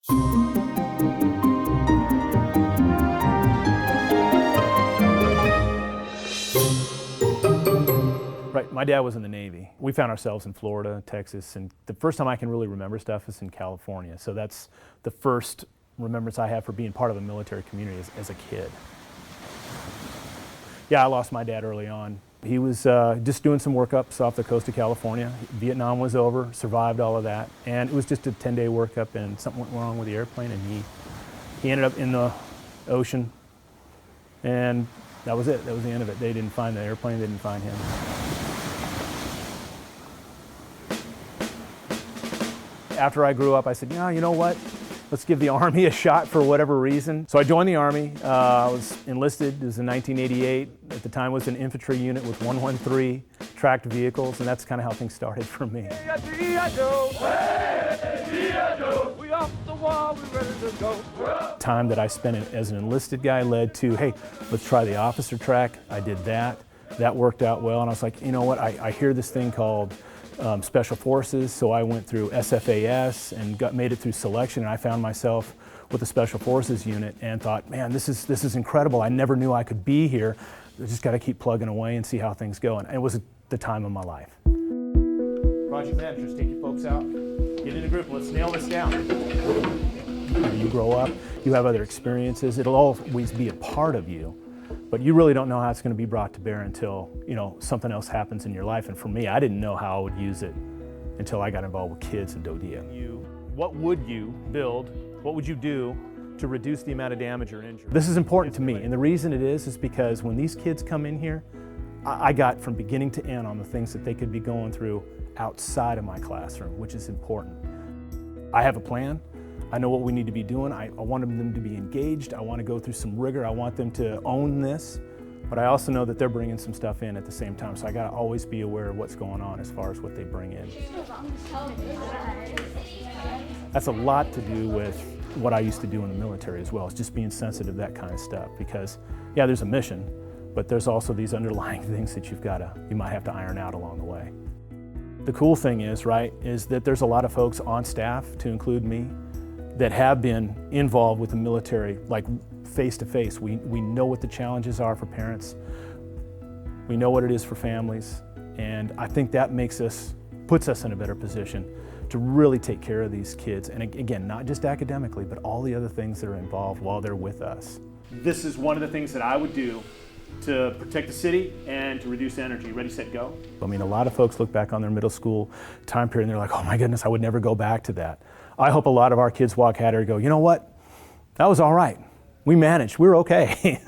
Right, my dad was in the Navy. We found ourselves in Florida, Texas, and the first time I can really remember stuff is in California. So that's the first remembrance I have for being part of a military community as a kid. Yeah, I lost my dad early on. He was just doing some workups off the coast of California. Vietnam was over, survived all of that, and it was just a 10-day workup, and something went wrong with the airplane, and he ended up in the ocean, and that was it. That was the end of it. They didn't find the airplane, they didn't find him. After I grew up, I said, you know what? Let's give the Army a shot for whatever reason. So I joined the Army. I was enlisted. It was in 1988. At the time, it was an infantry unit with 113 tracked vehicles, and that's kind of how things started for me. Time that I spent as an enlisted guy led to, hey, let's try the officer track. I did that. That worked out well, and I was like, you know what? I hear this thing called Special Forces, so I went through SFAS and made it through selection, and I found myself with the Special Forces unit and thought, man, this is incredible. I never knew I could be here. I just got to keep plugging away and see how things go. And it was the time of my life. Project managers, take your folks out, get in a group, let's nail this down. You grow up, you have other experiences, it'll always be a part of you. But you really don't know how it's going to be brought to bear until, something else happens in your life. And for me, I didn't know how I would use it until I got involved with kids in DODEA. What would you build? What would you do to reduce the amount of damage or injury? This is important to me, and the reason it is because when these kids come in here, I got from beginning to end on the things that they could be going through outside of my classroom, which is important. I have a plan. I know what we need to be doing. I want them to be engaged. I want to go through some rigor. I want them to own this. But I also know that they're bringing some stuff in at the same time. So I got to always be aware of what's going on as far as what they bring in. That's a lot to do with what I used to do in the military as well. It's just being sensitive to that kind of stuff. Because, yeah, there's a mission, but there's also these underlying things that you might have to iron out along the way. The cool thing is, right, is that there's a lot of folks on staff, to include me, that have been involved with the military, like face-to-face. We know what the challenges are for parents. We know what it is for families. And I think that puts us in a better position to really take care of these kids. And again, not just academically, but all the other things that are involved while they're with us. This is one of the things that I would do to protect the city and to reduce energy. Ready, set, go. I mean, a lot of folks look back on their middle school time period and they're like, oh my goodness, I would never go back to that. I hope a lot of our kids walk out here and go, you know what? That was all right. We managed. We were okay.